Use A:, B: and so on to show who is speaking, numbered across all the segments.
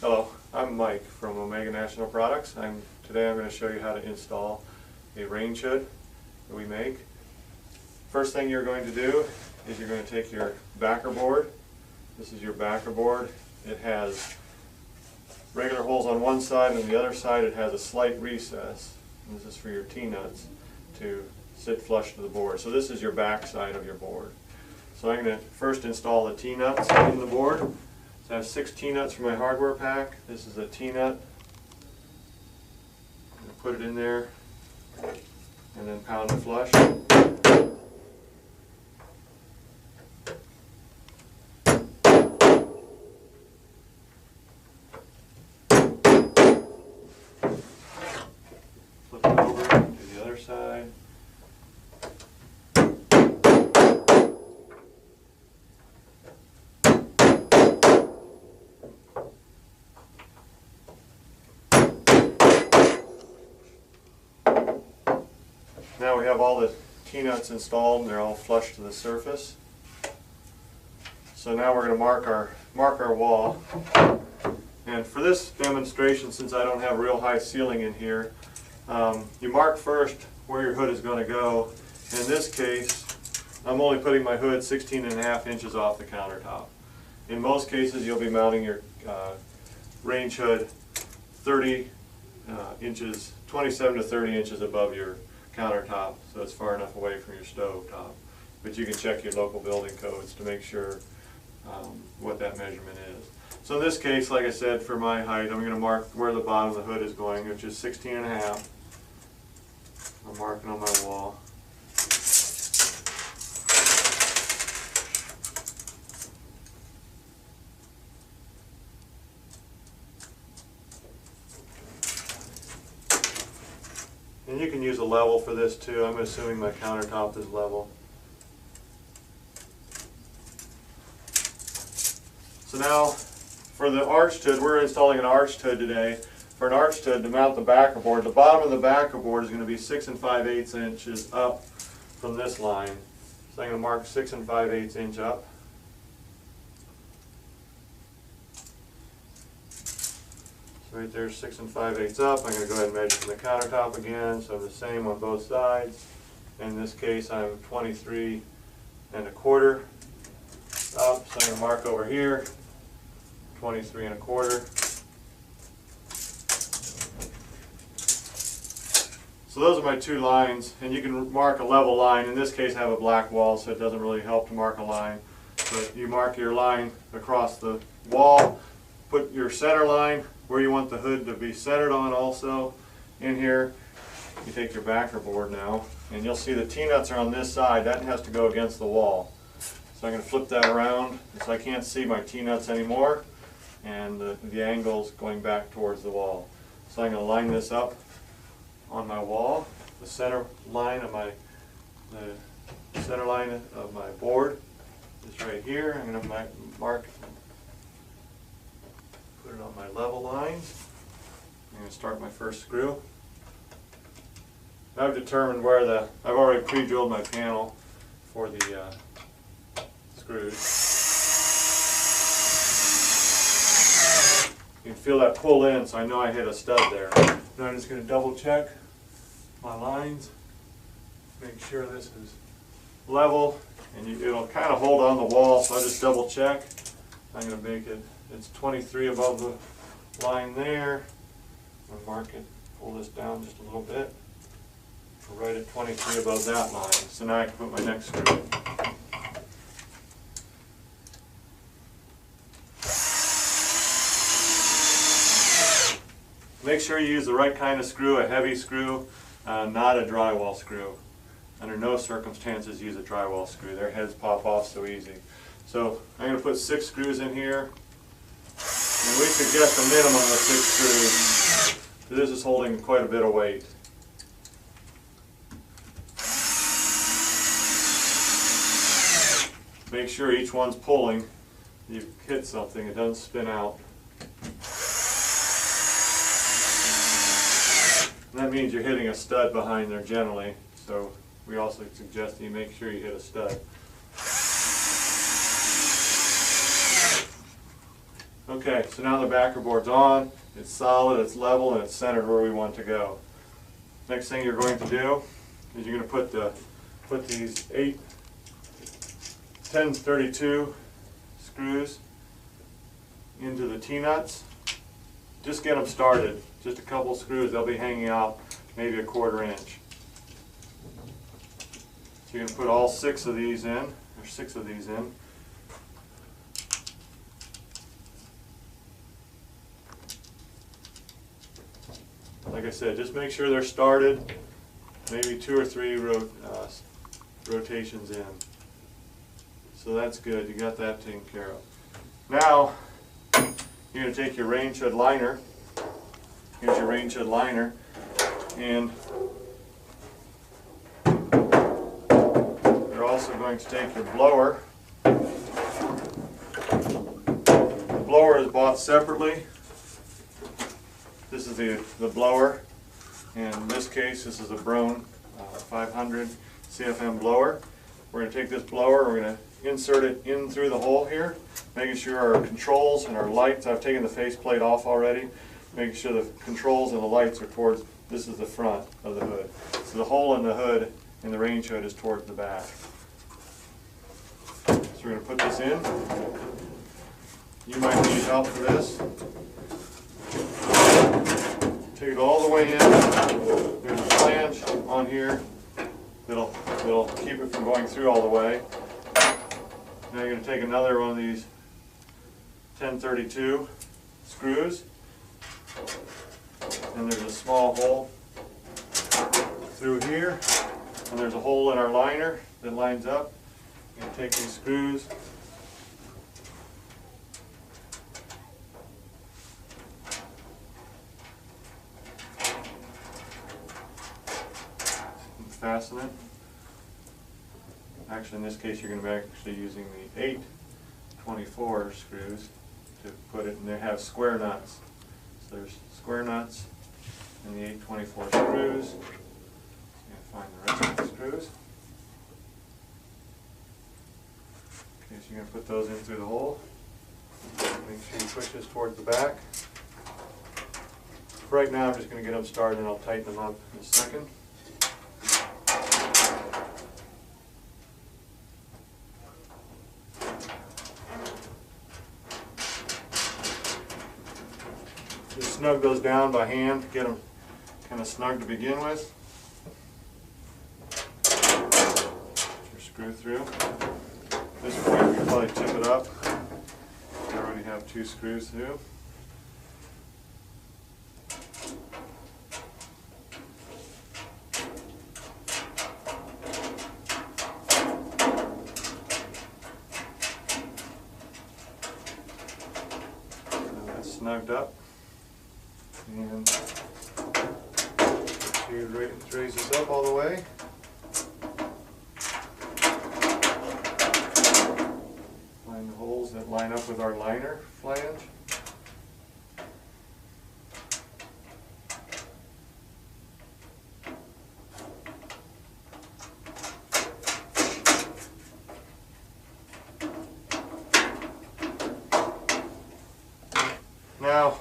A: Hello, I'm Mike from Omega National Products. Today I'm going to show you how to install a range hood that we make. First thing you're going to do is you're going to take your backer board. This is your backer board. It has regular holes on one side, and on the other side it has a slight recess. And this is for your T-nuts to sit flush to the board. So this is your back side of your board. So I'm going to first install the T-nuts in the board. So I have 6 T-nuts for my hardware pack. This is a T-nut. I'm going to put it in there and then pound it flush. Flip it over to the other side. Now we have all the T-nuts installed and they're all flush to the surface. So now we're going to mark our wall. And for this demonstration, since I don't have real high ceiling in here, you mark first where your hood is going to go. In this case, I'm only putting my hood 16.5 inches off the countertop. In most cases, you'll be mounting your range hood 30 inches, 27 to 30 inches above your countertop, so it's far enough away from your stove top. But you can check your local building codes to make sure what that measurement is. So in this case, like I said, for my height, I'm going to mark where the bottom of the hood is going, which is 16.5. I'm marking on my wall. And you can use a level for this too. I'm assuming my countertop is level. So now for the arched hood, we're installing an arched hood today. For an arched hood to mount the backer board, the bottom of the backer board is going to be 6 5/8 inches up from this line. So I'm going to mark 6 5/8 inch up. Right there, 6 5/8 up. I'm going to go ahead and measure from the countertop again, so the same on both sides. In this case, I'm 23 1/4 up, so I'm going to mark over here, 23 1/4. So those are my 2 lines, and you can mark a level line. In this case, I have a black wall, so it doesn't really help to mark a line. But you mark your line across the wall, put your center line where you want the hood to be centered on also. In here, you take your backer board now, and you'll see the T-nuts are on this side. That has to go against the wall. So I'm going to flip that around so I can't see my T-nuts anymore, and the angle's going back towards the wall. So I'm going to line this up on my wall. The center line of my board is right here. I'm going to mark. Put it on my level lines. I'm going to start my first screw. I've determined where I've already pre-drilled my panel for the screws. You can feel that pull in, so I know I hit a stud there. Now I'm just going to double check my lines, make sure this is level, and it'll kind of hold on the wall, so I just double check. I'm going to make it, it's 23 above the line there. I'm going to mark it, pull this down just a little bit. We're right at 23 above that line. So now I can put my next screw in. Make sure you use the right kind of screw, a heavy screw, not a drywall screw. Under no circumstances use a drywall screw. Their heads pop off so easy. So I'm going to put 6 screws in here. And we suggest a minimum of 6 screws. So this is holding quite a bit of weight. Make sure each one's pulling. You hit something, it doesn't spin out. And that means you're hitting a stud behind there generally, so we also suggest that you make sure you hit a stud. Okay, so now the backer board's on, it's solid, it's level, and it's centered where we want to go. Next thing you're going to do is you're going to put these 1032 screws into the T-nuts. Just get them started. Just a couple screws, they'll be hanging out maybe 1/4 inch. So you're going to put all 6 of these in, or 6 of these in. Like I said, just make sure they're started, maybe 2 or 3 rotations in. So that's good, you got that taken care of. Now, you're going to take your range hood liner. Here's your range hood liner. And you're also going to take your blower. The blower is bought separately. This is the blower, and in this case this is a Brown 500 CFM blower. We're going to take this blower, we're going to insert it in through the hole here, making sure our controls and our lights, I've taken the faceplate off already, making sure the controls and the lights are towards, this is the front of the hood. So the hole in the hood, in the range hood, is towards the back. So we're going to put this in. You might need help for this. Take it all the way in. There's a flange on here that'll keep it from going through all the way. Now you're going to take another one of these 1032 screws, and there's a small hole through here, and there's a hole in our liner that lines up. You're going to take these screws, fasten it. Actually, in this case, you're going to be actually using the 824 screws to put it, and they have square nuts. So there's square nuts and the 824 screws. So you're going to find the rest of the screws. Okay, so you're going to put those in through the hole. Make sure you push this towards the back. Right now, I'm just going to get them started, and I'll tighten them up in a second. Just snug those down by hand, get them kind of snug to begin with. Put your screw through. At this point, you can probably tip it up. I already have 2 screws through. So that's snugged up. And you raise this up all the way. Find the holes that line up with our liner flange. Now,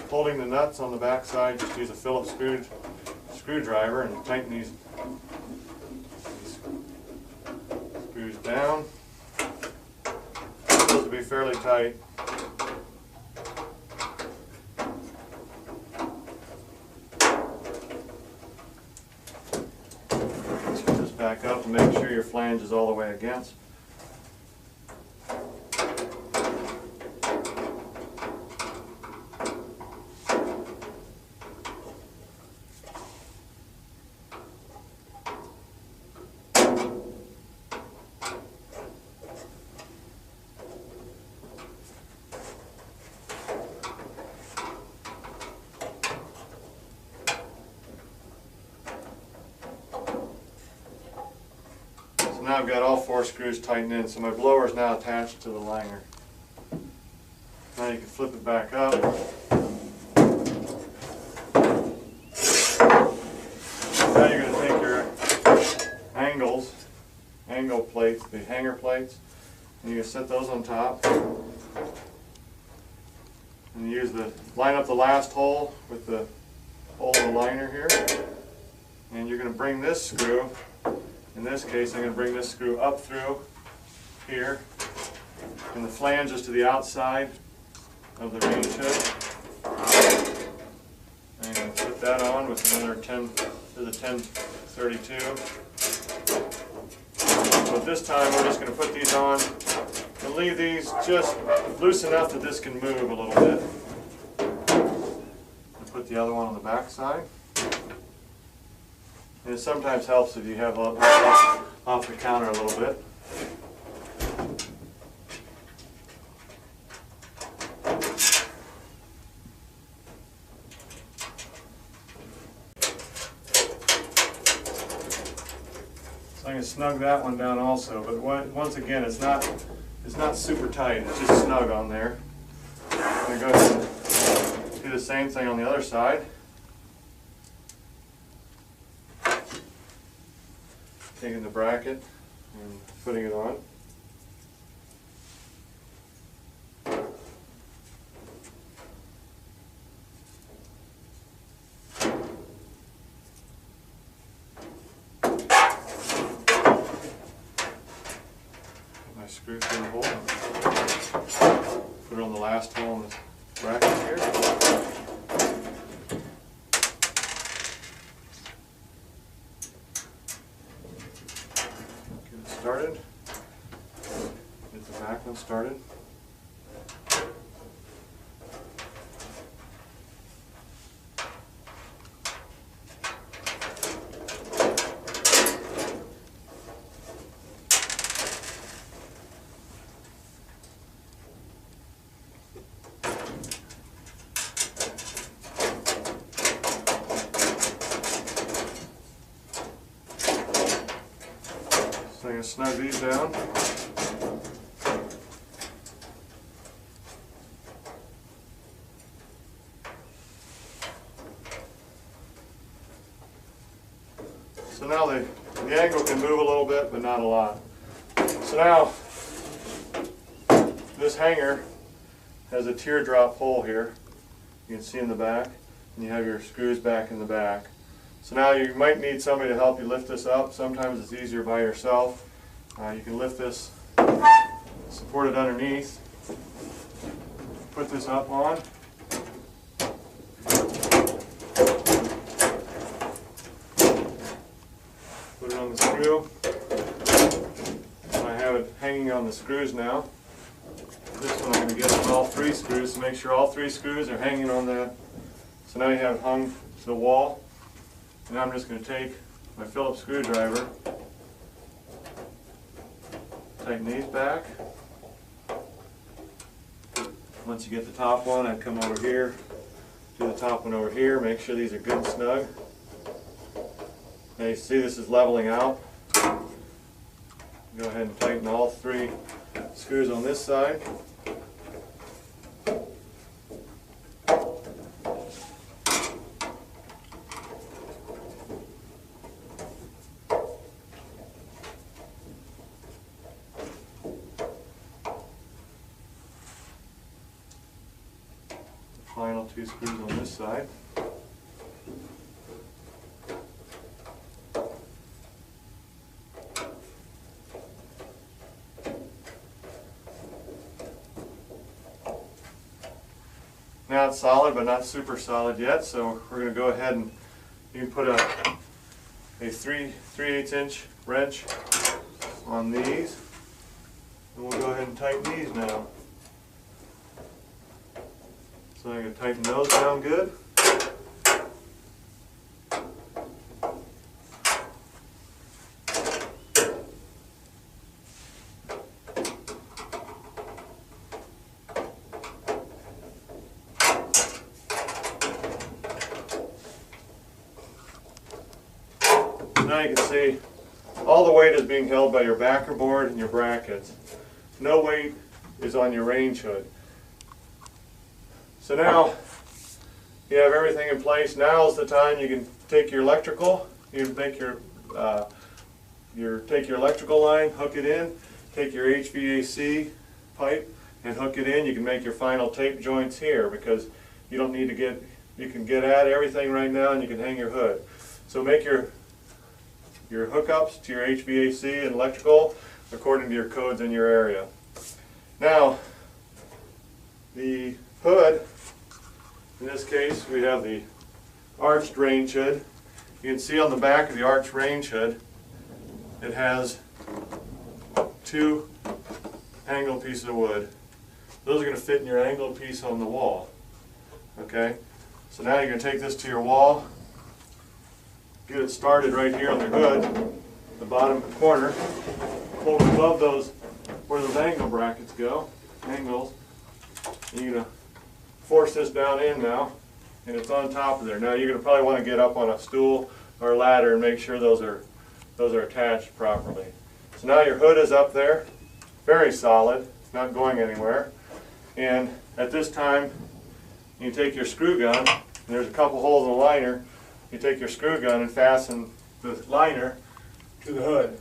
A: holding the nuts on the back side, just use a Phillips screwdriver and tighten these screws down. They're supposed to be fairly tight. So just back up and make sure your flange is all the way against. Now I've got all 4 screws tightened in, so my blower is now attached to the liner. Now you can flip it back up. Now you're going to take your angle plates, the hanger plates, and you can set those on top. And line up the last hole with the hole in the liner here. And you're going to bring this screw, in this case I'm going to bring this screw up through here. And the flange is to the outside of the range hood. I'm going to put that on with another 1032. So at this time we're just going to put these on and leave these just loose enough that this can move a little bit. And put the other one on the back side. And it sometimes helps if you have off the counter a little bit. So I'm going to snug that one down also, but once again it's not super tight, it's just snug on there. I'm going to go ahead and do the same thing on the other side. Taking the bracket and putting it on. I screw through the hole. Put it on the last hole in the bracket here. Get it started. Get the back one started. So I'm going to snug these down. So now the angle can move a little bit, but not a lot. So now this hanger has a teardrop hole here. You can see in the back, and you have your screws back in the back. So now you might need somebody to help you lift this up. Sometimes it's easier by yourself. You can lift this, support it underneath, put this up on. Put it on the screw. I have it hanging on the screws now. This one I'm going to get on all three screws to make sure all three screws are hanging on that. So now you have it hung to the wall. And now I'm just going to take my Phillips screwdriver, tighten these back. Once you get the top one, I'd come over here, do the top one over here, make sure these are good and snug. Now you see this is leveling out. Go ahead and tighten all three screws on this side. Final two screws on this side. Now it's solid, but not super solid yet, so we're going to go ahead and you can put a 3/8 inch wrench on these, and we'll go ahead and tighten these now. So I'm going to tighten those down good. Now you can see all the weight is being held by your backer board and your brackets. No weight is on your range hood. So now you have everything in place. Now is the time you can take your electrical, you can make take your electrical line, hook it in, take your HVAC pipe and hook it in. You can make your final tape joints here because you don't need to you can get at everything right now and you can hang your hood. So make your hookups to your HVAC and electrical according to your codes in your area. Now, the hood, in this case we have the arched range hood. You can see on the back of the arched range hood it has 2 angled pieces of wood. Those are going to fit in your angled piece on the wall. Okay? So now you're going to take this to your wall, get it started right here on the hood, the bottom corner, hold it above those, where those angle brackets go, angles, and you're going to force this down in now, and it's on top of there. Now you're going to probably want to get up on a stool or a ladder and make sure those are attached properly. So now your hood is up there, very solid, it's not going anywhere. And at this time, you take your screw gun, and there's a couple holes in the liner, you take your screw gun and fasten the liner to the hood.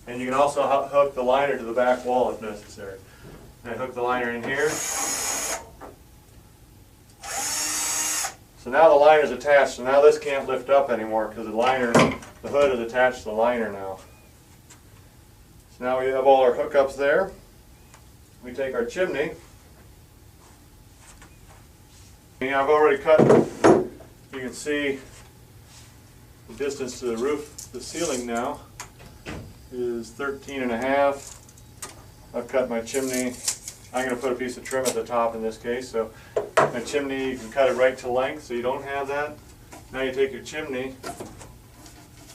A: And you can also hook the liner to the back wall if necessary. And hook the liner in here. So now the liner is attached, so now this can't lift up anymore because the hood is attached to the liner now. So now we have all our hookups there. We take our chimney. And I've already cut, you can see the distance to the roof, the ceiling now is 13.5. I've cut my chimney. I'm going to put a piece of trim at the top in this case, so my chimney, you can cut it right to length so you don't have that. Now you take your chimney,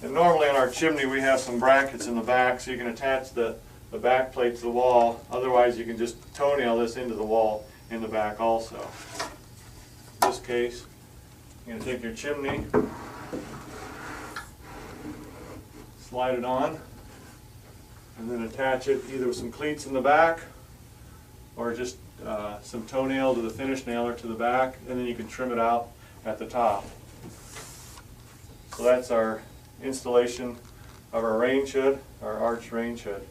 A: and normally on our chimney we have some brackets in the back so you can attach the back plate to the wall. Otherwise you can just toenail this into the wall in the back also. In this case, you're going to take your chimney, slide it on, and then attach it either with some cleats in the back or just some toenail to the finish nailer to the back, and then you can trim it out at the top. So that's our installation of our range hood, our arch range hood.